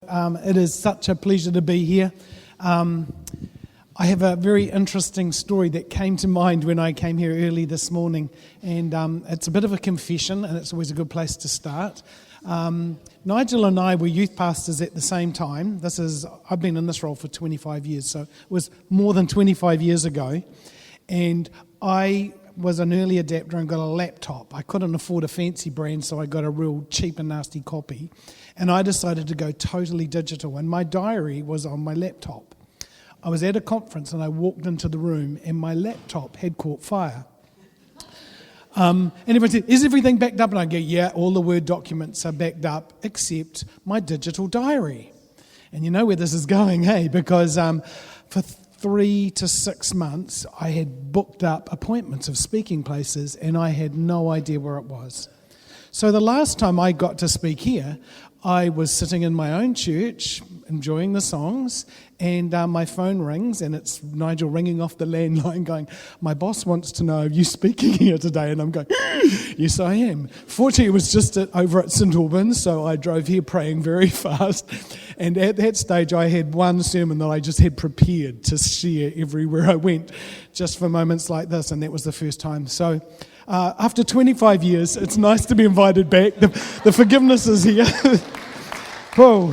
It is such a pleasure to be here. I have a very interesting story that came to mind when I came here early this morning, and it's a bit of a confession, and it's always a good place to start. Nigel and I were youth pastors at the same time. I've been in this role for 25 years, so it was more than 25 years ago, and I was an early adapter and got a laptop. I couldn't afford a fancy brand, so I got a real cheap and nasty copy. And I decided to go totally digital, and my diary was on my laptop. I was at a conference and I walked into the room and my laptop had caught fire. And everyone said, "Is everything backed up?" And I go, "Yeah, all the Word documents are backed up except my digital diary." And you know where this is going, hey? Because for 3 to 6 months, I had booked up appointments of speaking places and I had no idea where it was. So the last time I got to speak here, I was sitting in my own church, enjoying the songs, and my phone rings, and it's Nigel ringing off the landline going, "My boss wants to know, are you speaking here today?" And I'm going, "Yes, I am." Fortunately, it was just over at St Albans, so I drove here praying very fast. And at that stage, I had one sermon that I just had prepared to share everywhere I went, just for moments like this, and that was the first time. So after 25 years, it's nice to be invited back. The forgiveness is here. Whoa.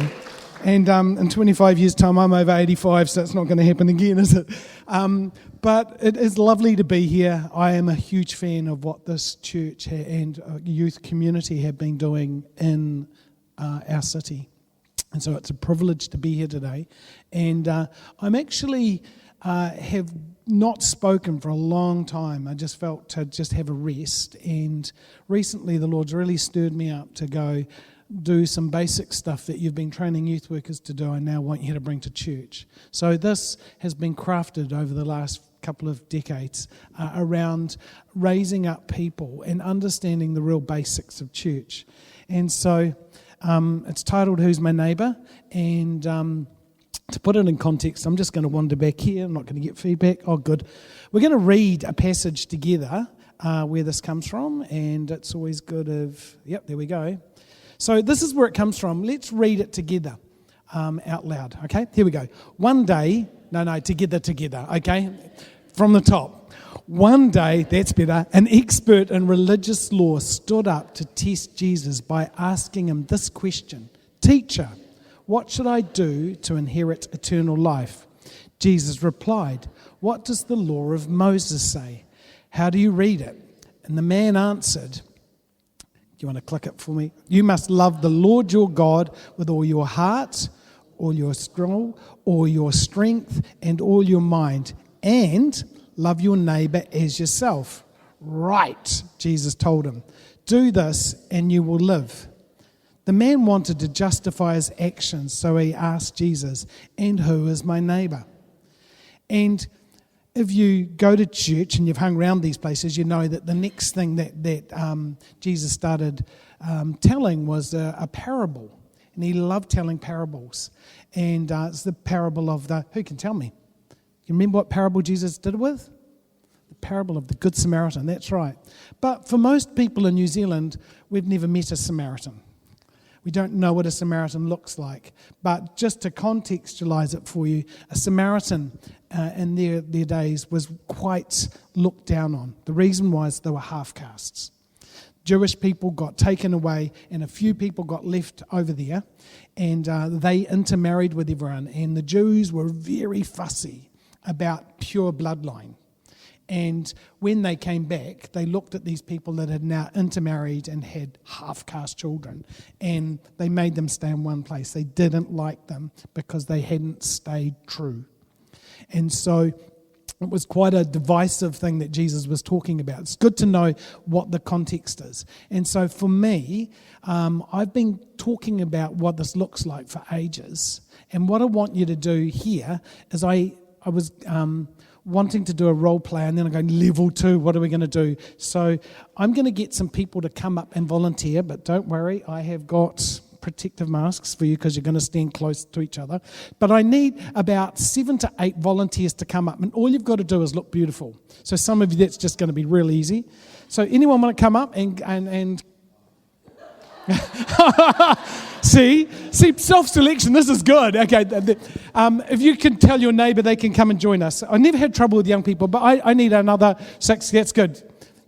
And in 25 years' time, I'm over 85, so it's not going to happen again, is it? But it is lovely to be here. I am a huge fan of what this church and youth community have been doing in our city. And so it's a privilege to be here today. And I'm actually have not spoken for a long time. I just felt to just have a rest. And recently the Lord's really stirred me up to go do some basic stuff that you've been training youth workers to do, I now want you to bring to church. So this has been crafted over the last couple of decades around raising up people and understanding the real basics of church. And so it's titled Who's My Neighbour? And to put it in context, I'm just going to wander back here. I'm not going to get feedback. Oh, good. We're going to read a passage together where this comes from, and it's always good yep, there we go. So this is where it comes from. Let's read it together out loud, okay? Here we go. One day, together, okay? From the top. One day, that's better, an expert in religious law stood up to test Jesus by asking him this question: "Teacher, what should I do to inherit eternal life?" Jesus replied, "What does the law of Moses say? How do you read it?" And the man answered, you want to click it for me? "You must love the Lord your God with all your heart, all your soul, all your strength, and all your mind, and love your neighbor as yourself." "Right," Jesus told him. "Do this and you will live." The man wanted to justify his actions, so he asked Jesus, "And who is my neighbor?" And if you go to church and you've hung around these places, you know that the next thing that Jesus started telling was a parable. And he loved telling parables. And it's the parable of who can tell me? You remember what parable Jesus did it with? The parable of the Good Samaritan, that's right. But for most people in New Zealand, we've never met a Samaritan. We don't know what a Samaritan looks like. But just to contextualize it for you, a Samaritan in their days was quite looked down on. The reason was they were half-castes. Jewish people got taken away and a few people got left over there, and they intermarried with everyone. And the Jews were very fussy about pure bloodline. And when they came back, they looked at these people that had now intermarried and had half-caste children, and they made them stay in one place. They didn't like them because they hadn't stayed true. And so it was quite a divisive thing that Jesus was talking about. It's good to know what the context is. And so for me, I've been talking about what this looks like for ages. And what I want you to do here is I was wanting to do a role play, and then I'm going, level 2, what are we going to do? So I'm going to get some people to come up and volunteer, but don't worry, I have got protective masks for you because you're going to stand close to each other. But I need about 7 to 8 volunteers to come up, and all you've got to do is look beautiful. So some of you, that's just going to be real easy. So anyone want to come up and See, self-selection, this is good. Okay, if you can tell your neighbour they can come and join us. I never had trouble with young people, but I need another 6. That's good. Do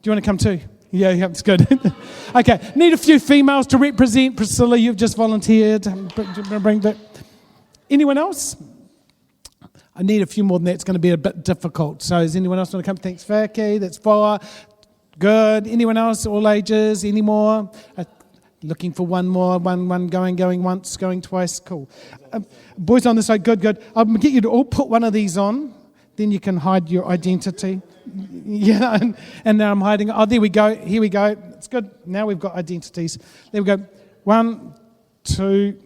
you want to come too? Yeah, it's good. Okay, need a few females to represent. Priscilla, you've just volunteered. Bring that. Anyone else? I need a few more than that. It's going to be a bit difficult. So does anyone else want to come? Thanks, Vicky. That's 4. Good. Anyone else? All ages? Any more? Looking for one more. One going once, going twice. Cool. Boys on this side. Good. I'll get you to all put one of these on. Then you can hide your identity. Yeah, and now I'm hiding. Oh, there we go. Here we go. It's good. Now we've got identities. There we go. 1, 2.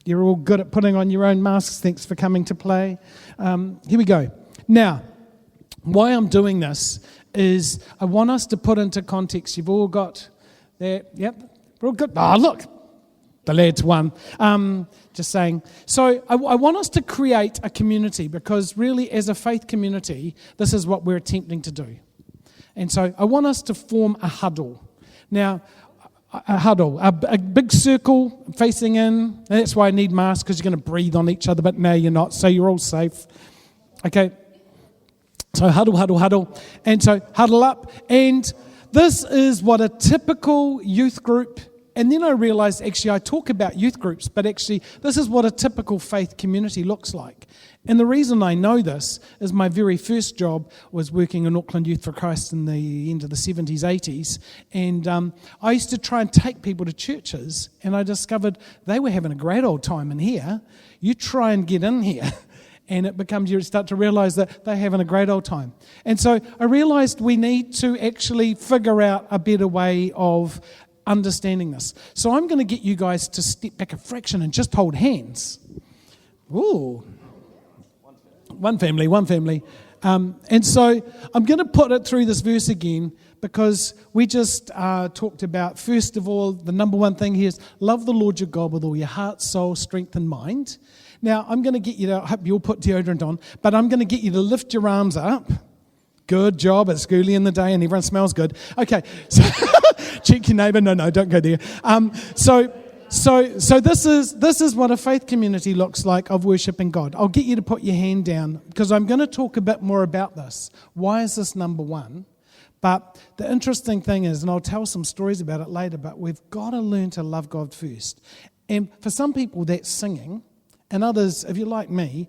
You're all good at putting on your own masks. Thanks for coming to play. Here we go. Now, why I'm doing this is I want us to put into context. You've all got that. Yep, we're all good. Oh, look, the lad's won. Just saying. So I want us to create a community because really as a faith community, this is what we're attempting to do. And so I want us to form a huddle. Now, a big circle facing in. And that's why I need masks, because you're going to breathe on each other, but now you're not, so you're all safe. Okay, so huddle. And so huddle up. And this is what a typical youth group, and then I realised actually I talk about youth groups, but actually this is what a typical faith community looks like. And the reason I know this is my very first job was working in Auckland Youth for Christ in the end of the 70s, 80s. And I used to try and take people to churches, and I discovered they were having a great old time in here. You try and get in here, and it becomes, you start to realise that they're having a great old time. And so I realised we need to actually figure out a better way of understanding this. So I'm going to get you guys to step back a fraction and just hold hands. Ooh. One family. And so I'm going to put it through this verse again because we just talked about, first of all, the number one thing here is love the Lord your God with all your heart, soul, strength and mind. Now, I'm going to get you to, I hope you all put deodorant on, but I'm going to get you to lift your arms up. Good job. It's early in the day and everyone smells good. Okay, so check your neighbour. No, don't go there. So this is what a faith community looks like of worshiping God. I'll get you to put your hand down because I'm going to talk a bit more about this. Why is this number one? But the interesting thing is, and I'll tell some stories about it later, but we've got to learn to love God first. And for some people, that's singing. And others, if you're like me,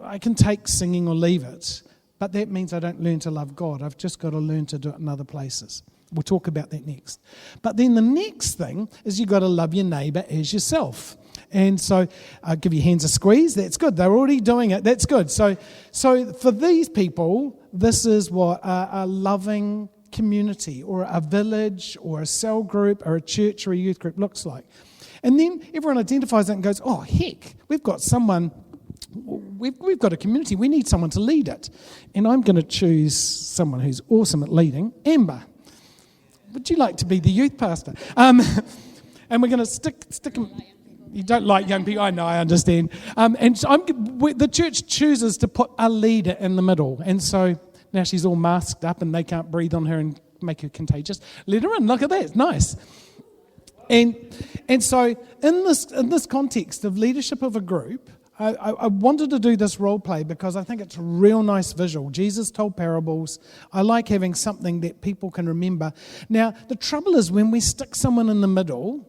I can take singing or leave it. But that means I don't learn to love God. I've just got to learn to do it in other places. We'll talk about that next. But then the next thing is you've got to love your neighbour as yourself. And so I'll give your hands a squeeze. That's good. They're already doing it. That's good. So for these people, this is what a loving community or a village or a cell group or a church or a youth group looks like. And then everyone identifies it and goes, oh, heck, we've got someone... We've got a community. We need someone to lead it. And I'm going to choose someone who's awesome at leading. Amber, would you like to be the youth pastor? And we're going to stick him. You don't like young people. I know, I understand. And so the church chooses to put a leader in the middle. And so now she's all masked up and they can't breathe on her and make her contagious. Let her in. Look at that. It's nice. And so in this context of leadership of a group, I wanted to do this role play because I think it's a real nice visual. Jesus told parables. I like having something that people can remember. Now, the trouble is when we stick someone in the middle,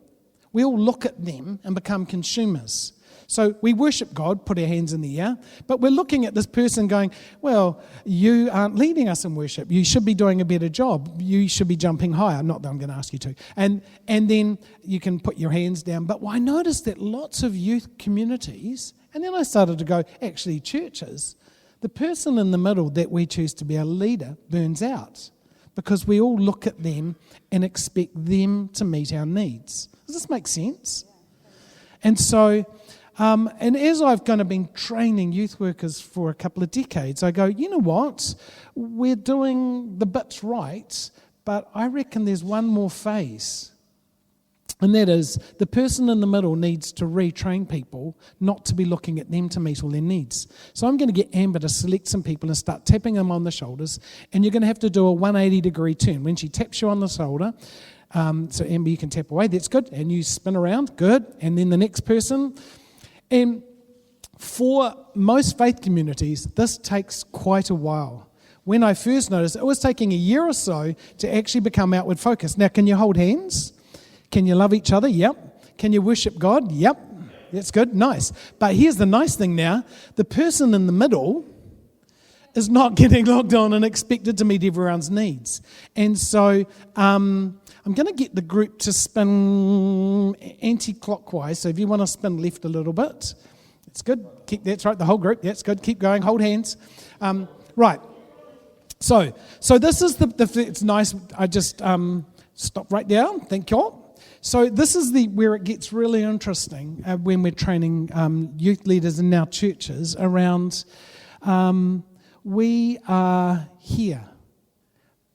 we all look at them and become consumers. So we worship God, put our hands in the air, but we're looking at this person going, well, you aren't leading us in worship. You should be doing a better job. You should be jumping higher. Not that I'm going to ask you to. And then you can put your hands down. But I noticed that lots of youth communities, and then I started to go, actually churches, the person in the middle that we choose to be a leader burns out because we all look at them and expect them to meet our needs. Does this make sense? And so... and as I've kind of been training youth workers for a couple of decades, I go, you know what? We're doing the bits right, but I reckon there's one more phase. And that is, the person in the middle needs to retrain people not to be looking at them to meet all their needs. So I'm going to get Amber to select some people and start tapping them on the shoulders, and you're going to have to do a 180-degree turn. When she taps you on the shoulder, so Amber, you can tap away, that's good, and you spin around, good, and then the next person. And for most faith communities, this takes quite a while. When I first noticed, it was taking a year or so to actually become outward focused. Now, can you hold hands? Can you love each other? Yep. Can you worship God? Yep. That's good. Nice. But here's the nice thing now. The person in the middle is not getting locked on and expected to meet everyone's needs. And so I'm going to get the group to spin anti-clockwise. So if you want to spin left a little bit, that's good. That's right, the whole group. That's good. Keep going. Hold hands. Right. So this is it's nice. I just stop right there. Thank you all. So this is where it gets really interesting when we're training youth leaders in our churches around we are here.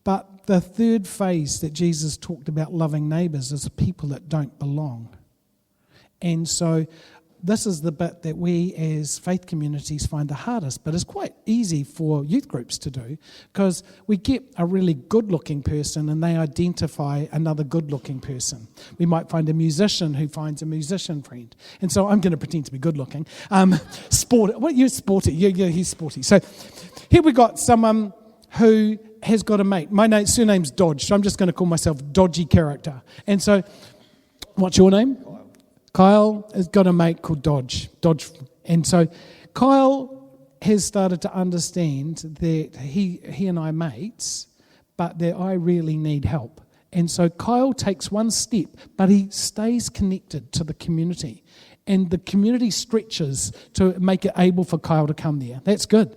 But the third phase that Jesus talked about loving neighbours is the people that don't belong. And so this is the bit that we as faith communities find the hardest, but it's quite easy for youth groups to do because we get a really good-looking person and they identify another good-looking person. We might find a musician who finds a musician friend. And so I'm going to pretend to be good-looking. You're sporty. Yeah, he's sporty. So here we got someone who has got a mate. My surname's Dodge, so I'm just going to call myself Dodgy Character. And so what's your name? Kyle has got a mate called Dodge. And so Kyle has started to understand that he and I are mates, but that I really need help. And so Kyle takes one step, but he stays connected to the community. And the community stretches to make it able for Kyle to come there. That's good.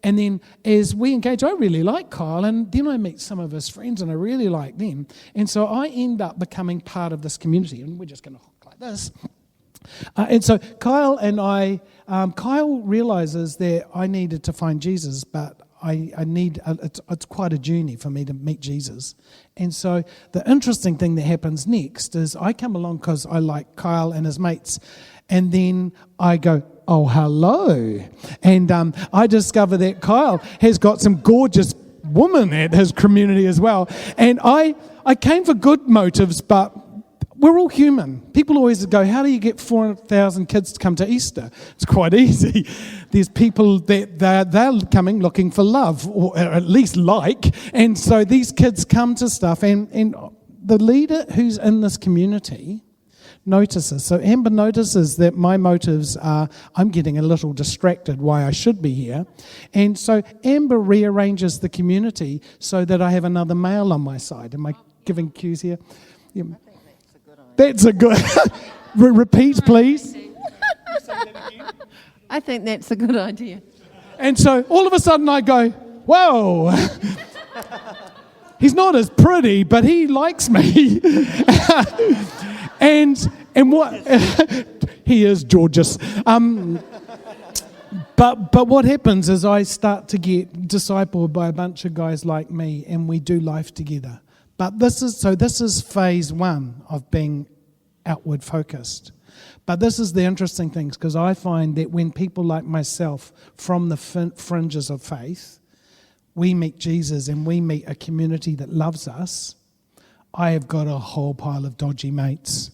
And then as we engage, I really like Kyle, and then I meet some of his friends, and I really like them. And so I end up becoming part of this community, and we're just going to hook like this. And so Kyle and I, Kyle realizes that I needed to find Jesus, but it's quite a journey for me to meet Jesus. And so the interesting thing that happens next is I come along because I like Kyle and his mates, and then I go, oh, hello. And I discover that Kyle has got some gorgeous women at his community as well. And I came for good motives, but we're all human. People always go, how do you get 400,000 kids to come to Easter? It's quite easy. There's people that they're coming looking for love, or at least like. And so these kids come to stuff. And the leader who's in this community notices. So Amber notices that my motives are, I'm getting a little distracted why I should be here. And so Amber rearranges the community so that I have another male on my side. Am I giving cues here? Yeah. That's a good... Repeat, please. I think that's a good idea. And so all of a sudden I go, whoa. He's not as pretty, but he likes me. And what... he is gorgeous. But what happens is I start to get discipled by a bunch of guys like me, and we do life together. But this is phase one of being outward focused. But this is the interesting thing, because I find that when people like myself from the fringes of faith, we meet Jesus and we meet a community that loves us, I have got a whole pile of dodgy mates.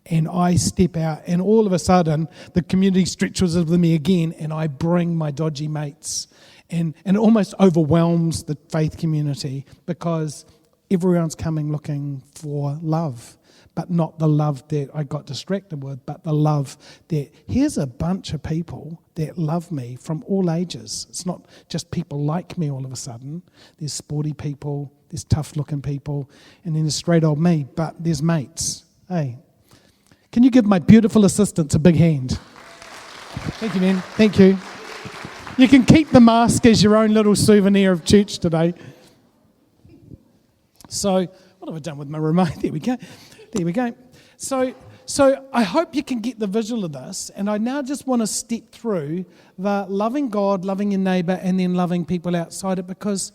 And I step out, and all of a sudden, the community stretches with me again, and I bring my dodgy mates. And it almost overwhelms the faith community, because everyone's coming looking for love, but not the love that I got distracted with, but the love that here's a bunch of people that love me from all ages. It's not just people like me all of a sudden. There's sporty people, there's tough-looking people, and then there's straight old me, but there's mates. Hey, can you give my beautiful assistants a big hand? Thank you, man. Thank you. You can keep the mask as your own little souvenir of church today. So, what have I done with my remote? There we go. So I hope you can get the visual of this, and I now just want to step through the loving God, loving your neighbour, and then loving people outside it, because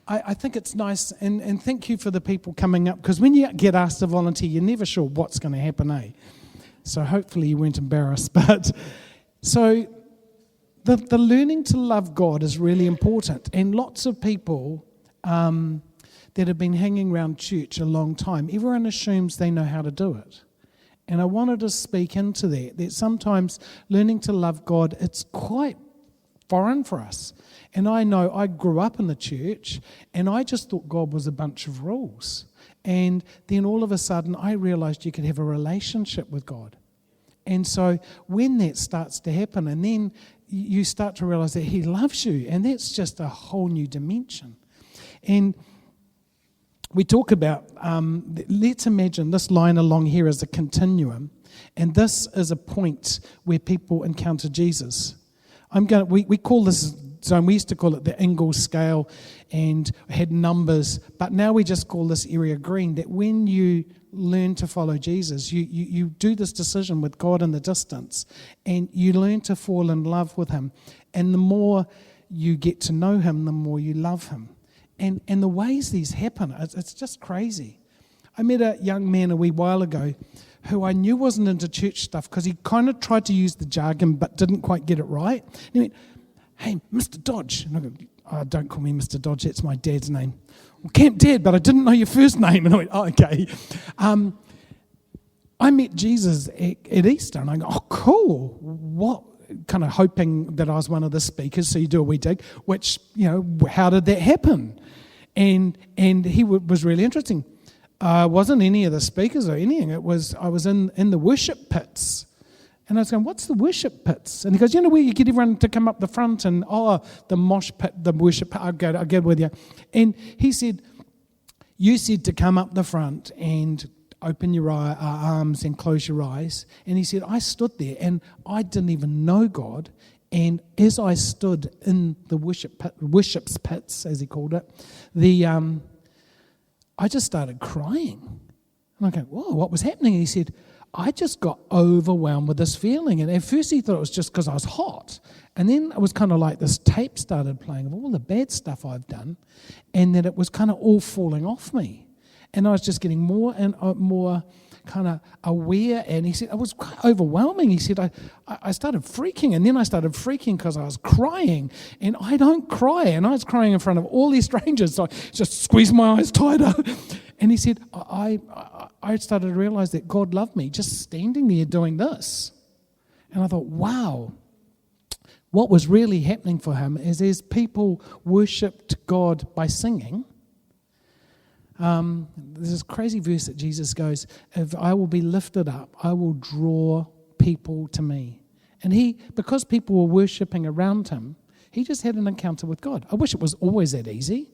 I think it's nice, and thank you for the people coming up, because when you get asked to volunteer, you're never sure what's going to happen, eh? So hopefully you weren't embarrassed. But so the learning to love God is really important, and lots of people that have been hanging around church a long time, everyone assumes they know how to do it. And I wanted to speak into that sometimes learning to love God, it's quite foreign for us. And I know I grew up in the church and I just thought God was a bunch of rules. And then all of a sudden I realized you could have a relationship with God. And so when that starts to happen, and then you start to realize that He loves you, and that's just a whole new dimension. And we talk about, let's imagine this line along here is a continuum, and this is a point where people encounter Jesus. We call this zone, we used to call it the Ingalls scale, and had numbers, but now we just call this area green, that when you learn to follow Jesus, you do this decision with God in the distance, and you learn to fall in love with Him. And the more you get to know Him, the more you love Him. And the ways these happen, it's just crazy. I met a young man a wee while ago who I knew wasn't into church stuff because he kind of tried to use the jargon but didn't quite get it right. And he went, "Hey, Mr. Dodge." And I go, "Oh, don't call me Mr. Dodge, that's my dad's name." "Well, Camp Dad, but I didn't know your first name." And I went, "Oh, okay." I met Jesus at Easter, and I go, "Oh, cool. What?" Kind of hoping that I was one of the speakers, so you do a wee dig, which, how did that happen? And he was really interesting. Wasn't any of the speakers or anything. I was in the worship pits. And I was going, "What's the worship pits?" And he goes, "You know where you get everyone to come up the front and, the mosh pit, the worship pit, I'll go with you." And he said, "You said to come up the front and open your arms and close your eyes." And he said, "I stood there and I didn't even know God. And as I stood in the worship's pits, as he called it, I just started crying." And I go, "Whoa, what was happening?" And he said, "I just got overwhelmed with this feeling." And at first he thought it was just because I was hot. And then it was kind of like this tape started playing of all the bad stuff I've done. And that it was kind of all falling off me. And I was just getting more and more kind of aware. And he said, it was quite overwhelming. He said, I started freaking. And then I started freaking because I was crying. And I don't cry. And I was crying in front of all these strangers. So I just squeezed my eyes tighter. And he said, I started to realize that God loved me just standing there doing this. And I thought, wow. What was really happening for him is as people worshipped God by singing, there's this crazy verse that Jesus goes, "If I will be lifted up, I will draw people to me." And because people were worshipping around him, he just had an encounter with God. I wish it was always that easy.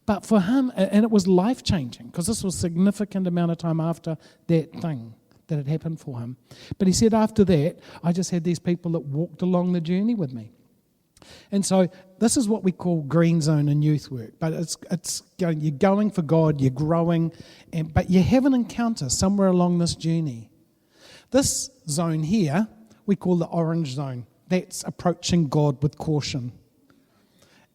But for him, and it was life-changing, because this was a significant amount of time after that thing that had happened for him. But he said after that, I just had these people that walked along the journey with me. And so this is what we call green zone in youth work. But you're going for God, you're growing, but you have an encounter somewhere along this journey. This zone here, we call the orange zone. That's approaching God with caution.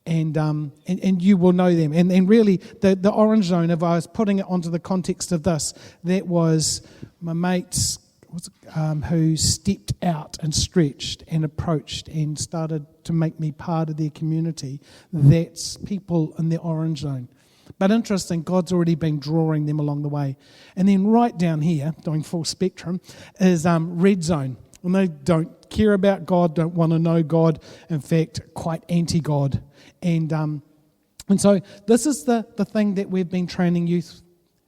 And you will know them. And really, the orange zone, if I was putting it onto the context of this, that was my mates who stepped out and stretched and approached and started to make me part of their community. That's people in the orange zone. But interesting, God's already been drawing them along the way. And then right down here, doing full spectrum, is red zone. And they don't care about God, don't want to know God, in fact, quite anti-God. And so this is the thing that we've been training youth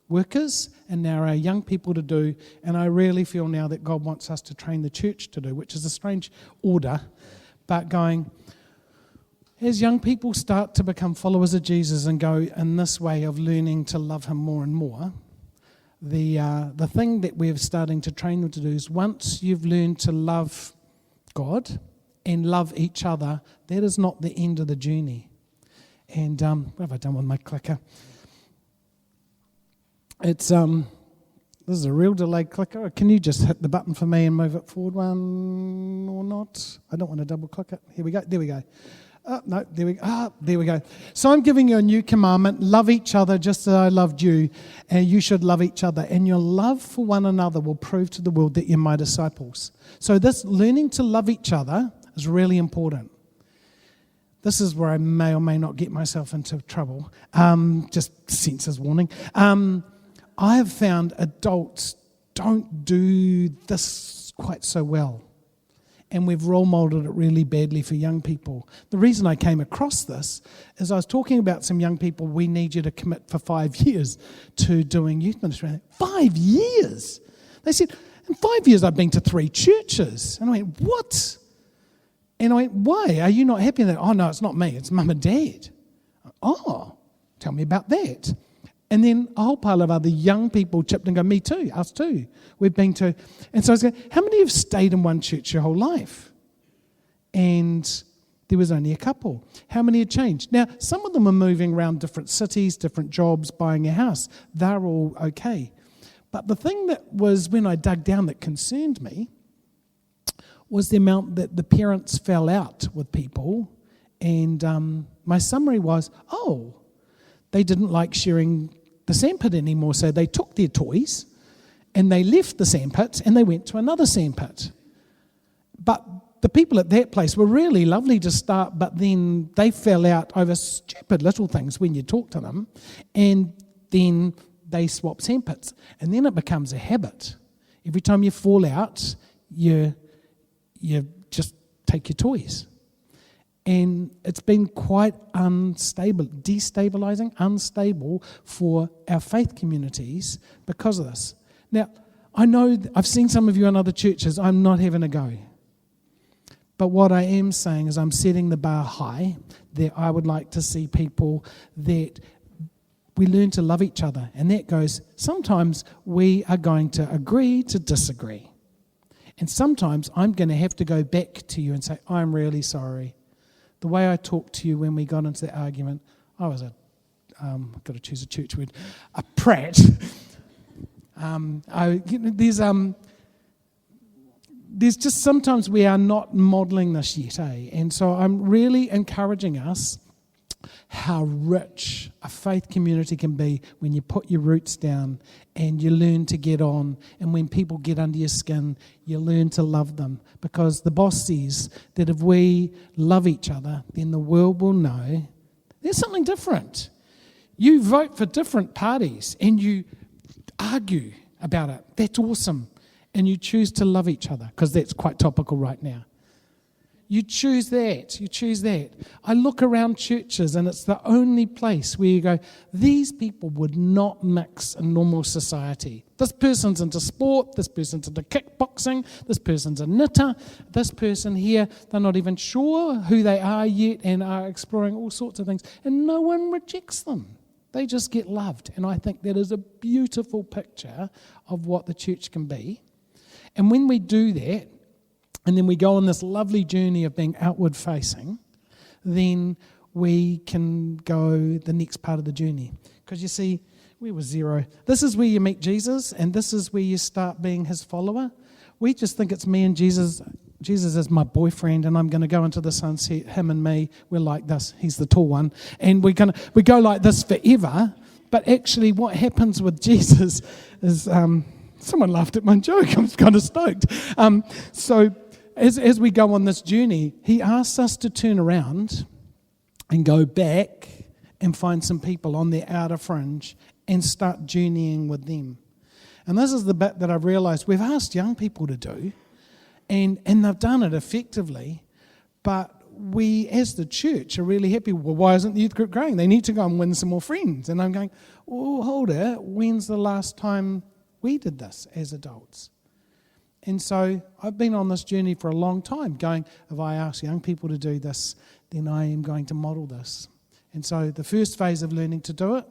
workers and now our young people to do, and I really feel now that God wants us to train the church to do, which is a strange order, but going, as young people start to become followers of Jesus and go in this way of learning to love him more and more, the thing that we're starting to train them to do is once you've learned to love God and love each other, that is not the end of the journey. And what have I done with my clicker? It's this is a real delayed clicker. Can you just hit the button for me and move it forward one or not? I don't want to double click it. Here we go. There we go. No, there we go. There we go. So I'm giving you a new commandment. Love each other just as I loved you, and you should love each other. And your love for one another will prove to the world that you're my disciples. So this learning to love each other is really important. This is where I may or may not get myself into trouble. Just senses warning. I have found adults don't do this quite so well. And we've role modeled it really badly for young people. The reason I came across this is I was talking about some young people, we need you to commit for 5 years to doing youth ministry. 5 years? They said, in 5 years I've been to 3 churches. And I went, what? And I went, why? Are you not happy? And they, oh no, it's not me, it's mum and dad. Oh, tell me about that. And then a whole pile of other young people chipped in and go, me too, us too. We've been to, and so I was going, how many have stayed in one church your whole life? And there was only a couple. How many had changed? Now, some of them are moving around different cities, different jobs, buying a house. They're all okay. But the thing that was, when I dug down, that concerned me was the amount that the parents fell out with people. And my summary was, they didn't like sharing the sandpit anymore, so they took their toys and they left the sandpit and they went to another sandpit. But the people at that place were really lovely to start, but then they fell out over stupid little things when you talk to them, and then they swap sandpits. And then it becomes a habit. Every time you fall out, you just take your toys. And it's been quite destabilizing, unstable for our faith communities because of this. Now, I know I've seen some of you in other churches. I'm not having a go. But what I am saying is I'm setting the bar high, that I would like to see people that we learn to love each other. And that goes, sometimes we are going to agree to disagree. And sometimes I'm going to have to go back to you and say, I'm really sorry. The way I talked to you when we got into that argument, I was I've got to choose a church word, a prat. There's just sometimes we are not modelling this yet, eh? And so I'm really encouraging us how rich a faith community can be when you put your roots down and you learn to get on, and when people get under your skin, you learn to love them. Because the boss says that if we love each other, then the world will know there's something different. You vote for different parties and you argue about it. That's awesome. And you choose to love each other, because that's quite topical right now. You choose that. You choose that. I look around churches and it's the only place where you go, these people would not mix in normal society. This person's into sport, this person's into kickboxing, this person's a knitter, this person here, they're not even sure who they are yet and are exploring all sorts of things. And no one rejects them. They just get loved. And I think that is a beautiful picture of what the church can be. And when we do that, and then we go on this lovely journey of being outward facing, then we can go the next part of the journey. Because you see, we were 0. This is where you meet Jesus, and this is where you start being his follower. We just think it's me and Jesus. Jesus is my boyfriend, and I'm going to go into the sunset, him and me, we're like this. He's the tall one. And we go like this forever. But actually what happens with Jesus is... someone laughed at my joke. I'm kind of stoked. So as we go on this journey, he asks us to turn around and go back and find some people on their outer fringe and start journeying with them. And this is the bit that I've realised we've asked young people to do, and they've done it effectively, but we as the church are really happy. Well, why isn't the youth group growing? They need to go and win some more friends. And I'm going, oh, hold it. When's the last time we did this as adults? And so I've been on this journey for a long time, going, if I ask young people to do this, then I am going to model this. And so the first phase of learning to do it,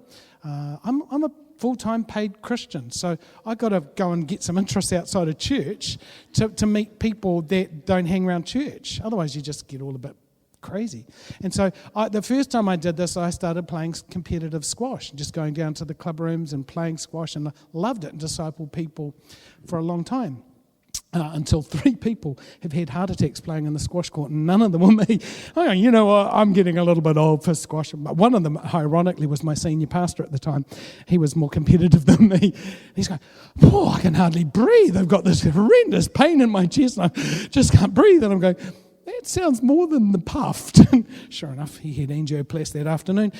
I'm a full-time paid Christian, so I've got to go and get some interests outside of church to meet people that don't hang around church. Otherwise you just get all a bit crazy. And so the first time I did this, I started playing competitive squash, just going down to the club rooms and playing squash, and I loved it and discipled people for a long time. until 3 people have had heart attacks playing in the squash court, and none of them were me. I go, you know what, I'm getting a little bit old for squash. One of them, ironically, was my senior pastor at the time. He was more competitive than me. He's going, oh, I can hardly breathe. I've got this horrendous pain in my chest, and I just can't breathe. And I'm going, that sounds more than the puffed. Sure enough, he had angioplasty that afternoon.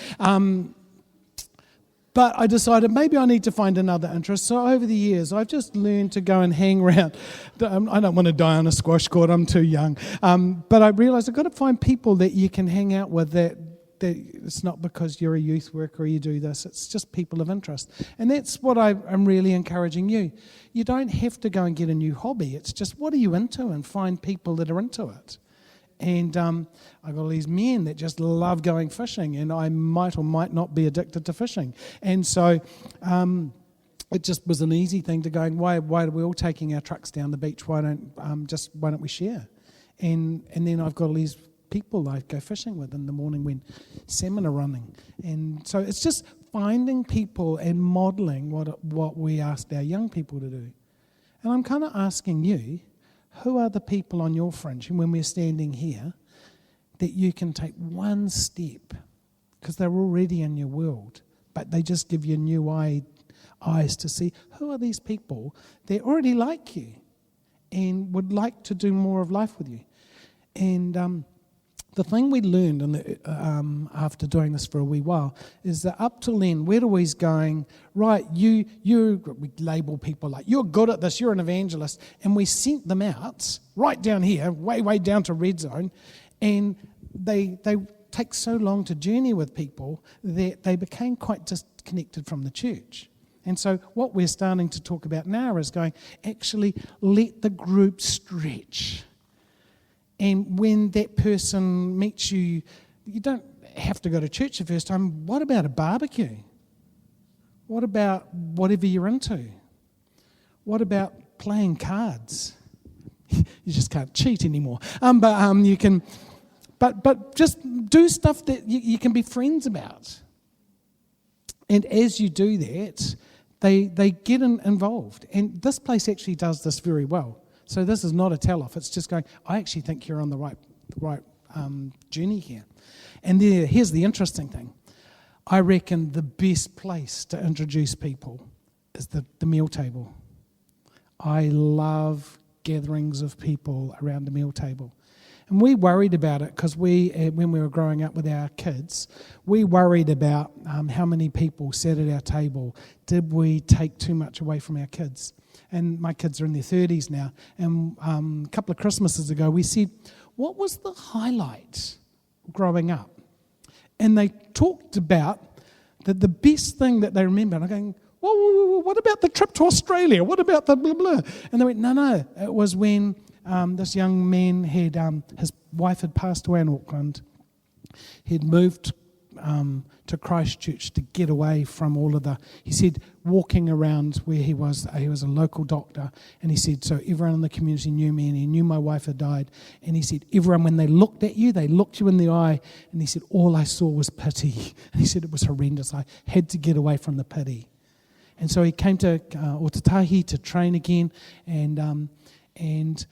But I decided maybe I need to find another interest. So over the years, I've just learned to go and hang around. I don't want to die on a squash court. I'm too young. But I realised I've got to find people that you can hang out with that it's not because you're a youth worker or you do this. It's just people of interest. And that's what I'm really encouraging you. You don't have to go and get a new hobby. It's just what are you into, and find people that are into it. And I've got all these men that just love going fishing, and I might or might not be addicted to fishing. And so it just was an easy thing to go, why are we all taking our trucks down the beach? Why don't we share? And then I've got all these people I go fishing with in the morning when salmon are running. And so it's just finding people and modelling what we asked our young people to do. And I'm kind of asking you, who are the people on your fringe, and when we're standing here, that you can take one step, because they're already in your world, but they just give you new eyes to see who are these people that already like you and would like to do more of life with you. And the thing we learned after doing this for a wee while is that up till then, we're always going, right, we label people like, you're good at this, you're an evangelist, and we sent them out right down here, way down to red zone, and they take so long to journey with people that they became quite disconnected from the church. And so what we're starting to talk about now is going, actually let the group stretch. And when that person meets you, you don't have to go to church the first time. What about a barbecue? What about whatever you're into? What about playing cards? You just can't cheat anymore. You can, but just do stuff that you can be friends about. And as you do that, they get involved. And this place actually does this very well. So this is not a tell-off. It's just going, I actually think you're on the right journey here. And here's the interesting thing. I reckon the best place to introduce people is the meal table. I love gatherings of people around the meal table. And we worried about it because when we were growing up with our kids, we worried about how many people sat at our table. Did we take too much away from our kids? And my kids are in their 30s now. And a couple of Christmases ago, we said, what was the highlight growing up? And they talked about that the best thing that they remember. And I'm going, whoa, what about the trip to Australia? What about the blah, blah? And they went, no. It was when this young man his wife had passed away in Auckland. He'd moved to Christchurch to get away from all of he said, walking around where he was a local doctor, and he said, so everyone in the community knew me, and he knew my wife had died, and he said, everyone, when they looked at you, they looked you in the eye, and he said, all I saw was pity, and he said, it was horrendous, I had to get away from the pity. And so he came to Otatahi to train again, and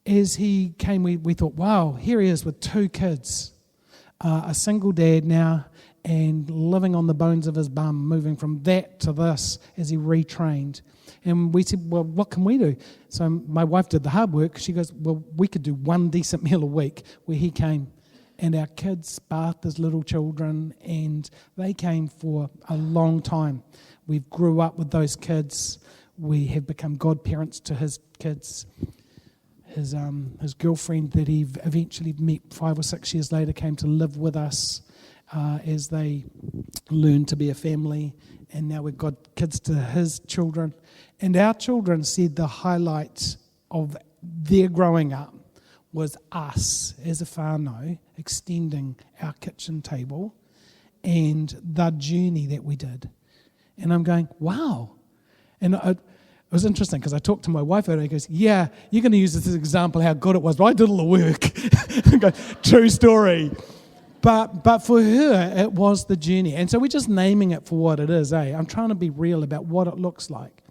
as he came, we thought, wow, here he is with 2 kids, a single dad now, and living on the bones of his bum, moving from that to this as he retrained. And we said, well, what can we do? So my wife did the hard work. She goes, well, we could do one decent meal a week, where he came. And our kids bathed as little children, and they came for a long time. We grew up with those kids. We have become godparents to his kids. His girlfriend that he eventually met 5 or 6 years later came to live with us as they learned to be a family. And now we've got kids to his children. And our children said the highlight of their growing up was us as a whānau extending our kitchen table and the journey that we did. And I'm going, wow. And it was interesting because I talked to my wife and he goes, yeah, you're going to use this as an example how good it was, but I did all the work. I go, true story. But for her, it was the journey. And so we're just naming it for what it is, eh? I'm trying to be real about what it looks like.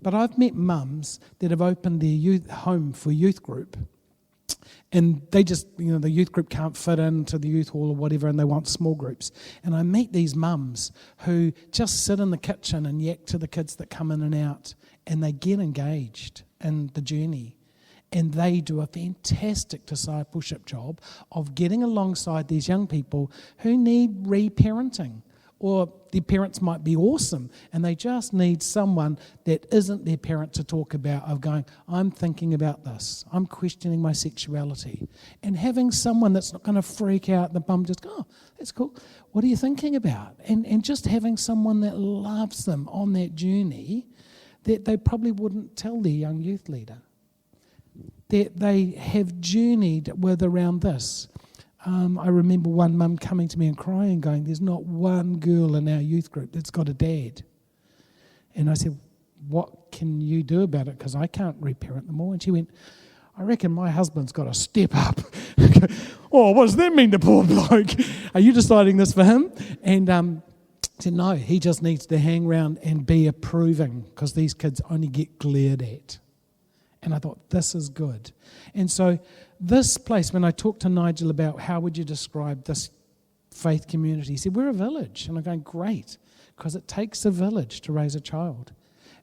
But I've met mums that have opened their youth home for youth group, and they just, the youth group can't fit into the youth hall or whatever, and they want small groups. And I meet these mums who just sit in the kitchen and yak to the kids that come in and out, and they get engaged in the journey. And they do a fantastic discipleship job of getting alongside these young people who need reparenting. Or their parents might be awesome and they just need someone that isn't their parent to talk about, of going, I'm thinking about this, I'm questioning my sexuality. And having someone that's not going to freak out, the bum just go, oh, that's cool, what are you thinking about? And just having someone that loves them on that journey that they probably wouldn't tell their young youth leader. That they have journeyed with around this. I remember one mum coming to me and crying, going, there's not one girl in our youth group that's got a dad. And I said, what can you do about it? Because I can't reparent them all. And she went, I reckon my husband's got to step up. Oh, what does that mean, the poor bloke? Are you deciding this for him? And I said, no, he just needs to hang around and be approving, because these kids only get glared at. And I thought, this is good. And so this place, when I talked to Nigel about how would you describe this faith community, he said, we're a village. And I'm going, great, because it takes a village to raise a child.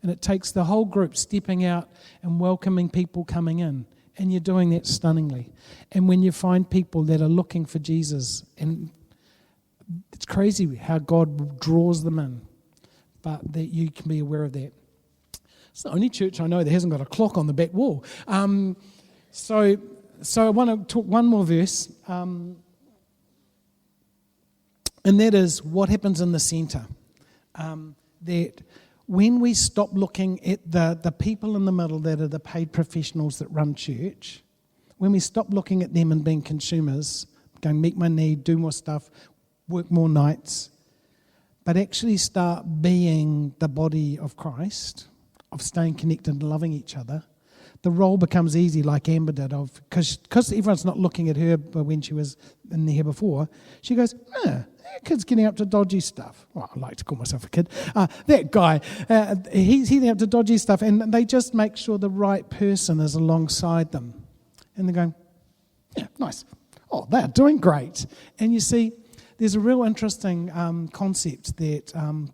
And it takes the whole group stepping out and welcoming people coming in. And you're doing that stunningly. And when you find people that are looking for Jesus, and it's crazy how God draws them in, but that you can be aware of that. It's the only church I know that hasn't got a clock on the back wall. So I want to talk one more verse, and that is what happens in the centre. That when we stop looking at the people in the middle that are the paid professionals that run church, when we stop looking at them and being consumers, going meet my need, do more stuff, work more nights, but actually start being the body of Christ, of staying connected and loving each other, the role becomes easy, like Amber did, because everyone's not looking at her when she was in here before. She goes, that kid's getting up to dodgy stuff. Well, I like to call myself a kid. That guy, he's getting up to dodgy stuff, and they just make sure the right person is alongside them. And they're going, yeah, nice. Oh, they're doing great. And you see, there's a real interesting concept that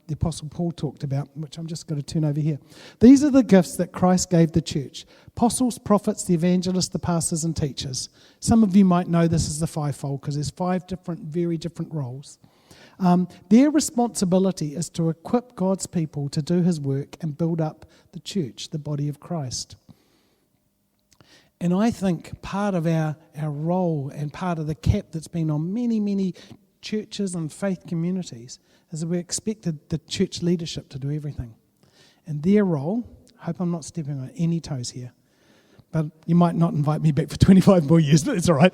the Apostle Paul talked about, which I'm just going to turn over here. These are the gifts that Christ gave the church: apostles, prophets, the evangelists, the pastors, and teachers. Some of you might know this as the fivefold, because there's 5 different, very different roles. Their responsibility is to equip God's people to do his work and build up the church, the body of Christ. And I think part of our role and part of the cap that's been on many, many churches and faith communities is that we expected the church leadership to do everything. And their role, I hope I'm not stepping on any toes here, but you might not invite me back for 25 more years, but it's all right.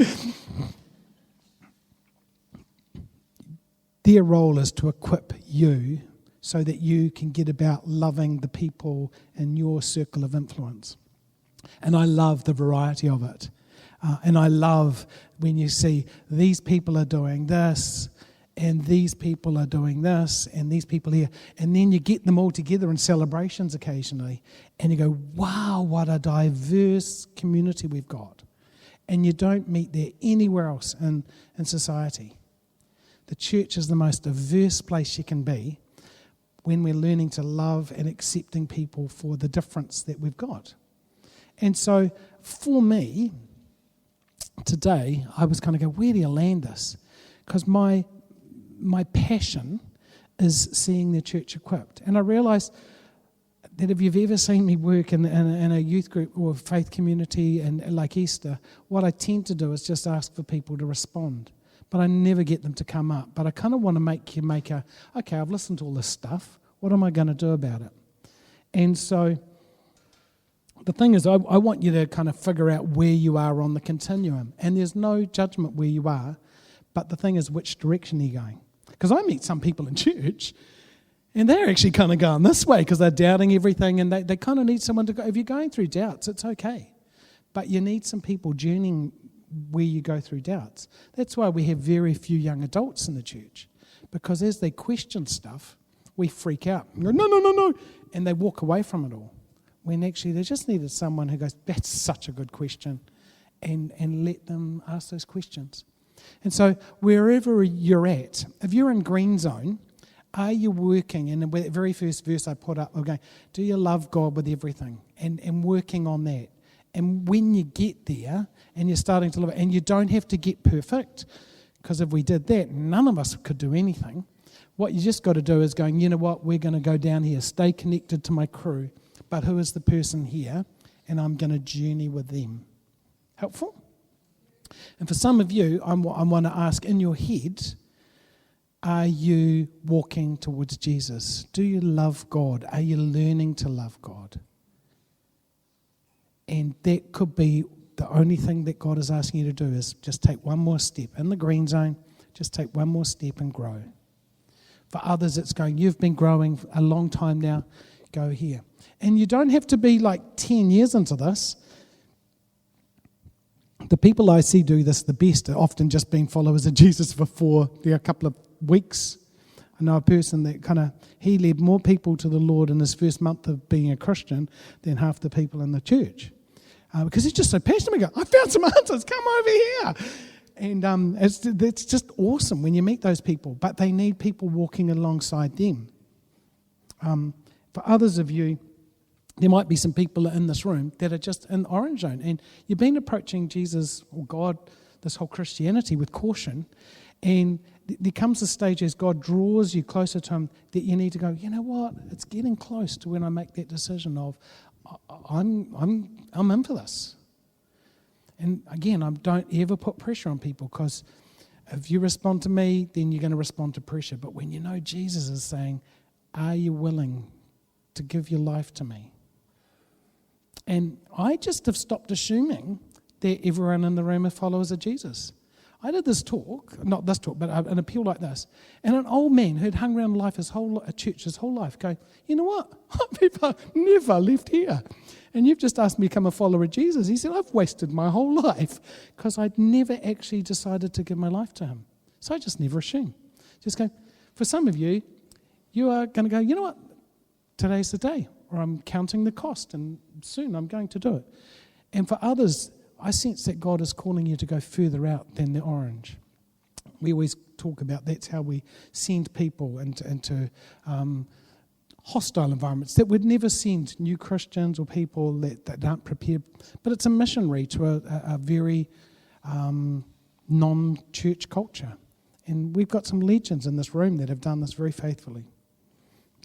Their role is to equip you so that you can get about loving the people in your circle of influence. And I love the variety of it. And I love when you see these people are doing this, and these people are doing this, and these people here. And then you get them all together in celebrations occasionally, and you go, wow, what a diverse community we've got. And you don't meet that anywhere else in society. The church is the most diverse place you can be when we're learning to love and accepting people for the difference that we've got. And so for me, today, I was kind of going, where do you land this? Because my passion is seeing the church equipped. And I realised that if you've ever seen me work in a youth group or a faith community and like Easter, what I tend to do is just ask for people to respond. But I never get them to come up. But I kind of want to make you okay, I've listened to all this stuff. What am I going to do about it? And so the thing is, I want you to kind of figure out where you are on the continuum. And there's no judgment where you are, but the thing is, which direction are you going? Because I meet some people in church, and they're actually kind of going this way because they're doubting everything, and they kind of need someone to go. If you're going through doubts, it's okay. But you need some people journeying where you go through doubts. That's why we have very few young adults in the church, because as they question stuff, we freak out. And go, no, and they walk away from it all. when actually they just needed someone who goes, that's such a good question, and let them ask those questions. And so wherever you're at, if you're in green zone, are you working? And the very first verse I put up, I'm going, do you love God with everything? And working on that. And when you get there and you're starting to live it, and you don't have to get perfect, because if we did that, none of us could do anything. What you just got to do is going, you know what, we're going to go down here, stay connected to my crew, but who is the person here? And I'm going to journey with them. Helpful? And for some of you, I want to ask, in your head, are you walking towards Jesus? Do you love God? Are you learning to love God? And that could be the only thing that God is asking you to do, is just take one more step. In the green zone, just take one more step and grow. For others, it's going, you've been growing a long time now, go here. And you don't have to be like 10 years into this. The people I see do this the best are often just being followers of Jesus for a couple of weeks. I know a person that he led more people to the Lord in his first month of being a Christian than half the people in the church. Because he's just so passionate. We go, I found some answers, come over here. And it's just awesome when you meet those people, but they need people walking alongside them. For others of you, there might be some people in this room that are just in the orange zone, and you've been approaching Jesus or God, this whole Christianity, with caution, and there comes a stage as God draws you closer to Him that you need to go, you know what, it's getting close to when I make that decision of I'm in for this. And again, I don't ever put pressure on people, because if you respond to me, then you're going to respond to pressure. But when you know Jesus is saying, are you willing to give your life to me? And I just have stopped assuming that everyone in the room are followers of Jesus. I did this talk, not this talk, but an appeal like this, and an old man who'd hung around a church his whole life going, you know what, I've never left here. And you've just asked me to become a follower of Jesus. He said, I've wasted my whole life because I'd never actually decided to give my life to Him. So I just never assume. Just go, for some of you, you are going to go, you know what, today's the day, or I'm counting the cost, and soon I'm going to do it. And for others, I sense that God is calling you to go further out than the orange. We always talk about that's how we send people into hostile environments that would never send new Christians or people that aren't prepared. But it's a missionary to a very non-church culture. And we've got some legends in this room that have done this very faithfully.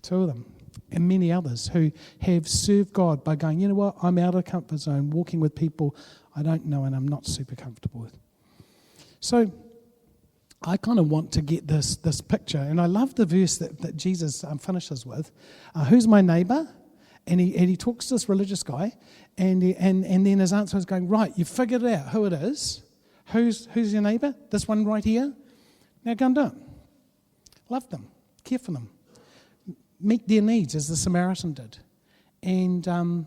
Two of them. And many others who have served God by going, you know what, I'm out of the comfort zone, walking with people I don't know and I'm not super comfortable with. So I kind of want to get this picture, and I love the verse that Jesus finishes with. Who's my neighbour? And he talks to this religious guy, and then his answer is going, right, you've figured out who it is. Who's your neighbour? This one right here. Now go and do it. Love them. Care for them. Meet their needs as the Samaritan did. And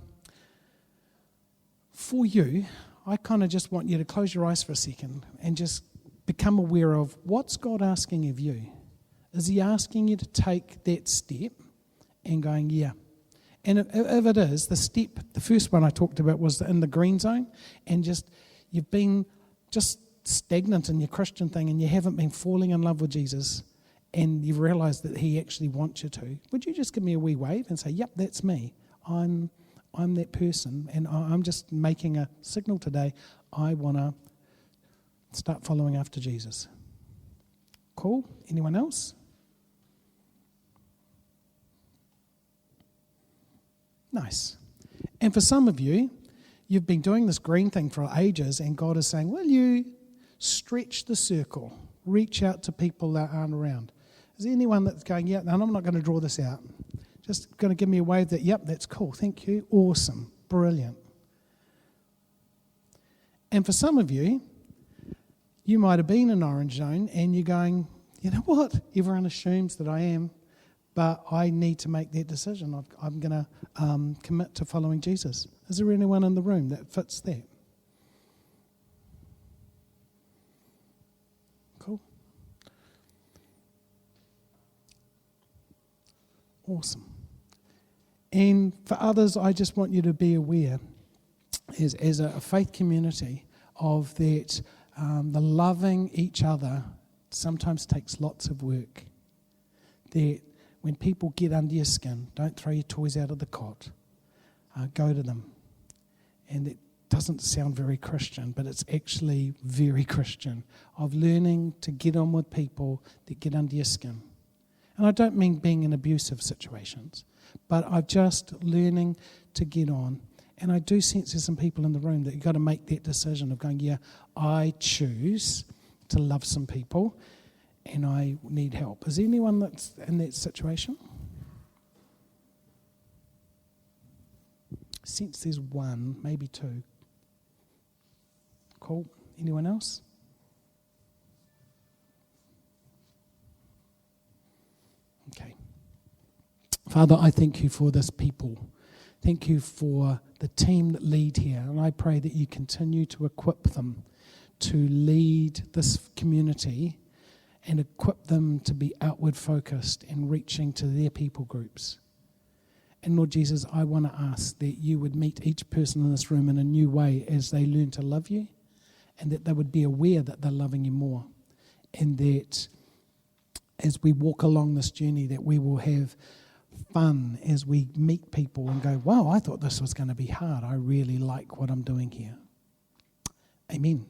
for you, I kind of just want you to close your eyes for a second and just become aware of what's God asking of you. Is He asking you to take that step and going, yeah. And if it is, the first one I talked about was in the green zone, and just you've been just stagnant in your Christian thing and you haven't been falling in love with Jesus, and you've realised that He actually wants you to, would you just give me a wee wave and say, yep, that's me. I'm that person, and I'm just making a signal today. I want to start following after Jesus. Cool? Anyone else? Nice. And for some of you, you've been doing this green thing for ages, and God is saying, will you stretch the circle? Reach out to people that aren't around. Is there anyone that's going, yeah, and I'm not going to draw this out. Just going to give me a wave that, yep, that's cool. Thank you. Awesome. Brilliant. And for some of you, you might have been in orange zone and you're going, you know what? Everyone assumes that I am, but I need to make that decision. I'm going to commit to following Jesus. Is there anyone in the room that fits that? Cool. Awesome. And for others, I just want you to be aware, as a faith community, of that the loving each other sometimes takes lots of work. That when people get under your skin, don't throw your toys out of the cot. Go to them. And it doesn't sound very Christian, but it's actually very Christian, of learning to get on with people that get under your skin. And I don't mean being in abusive situations, but I'm just learning to get on. And I do sense there's some people in the room that you've got to make that decision of going, yeah, I choose to love some people and I need help. Is there anyone that's in that situation? Sense there's one, maybe two. Cool. Anyone else? Okay. Father, I thank you for this people. Thank you for the team that lead here. And I pray that you continue to equip them to lead this community and equip them to be outward focused and reaching to their people groups. And Lord Jesus, I want to ask that you would meet each person in this room in a new way as they learn to love you, and that they would be aware that they're loving you more. And that as we walk along this journey, that we will have fun as we meet people and go, wow, I thought this was going to be hard. I really like what I'm doing here. Amen.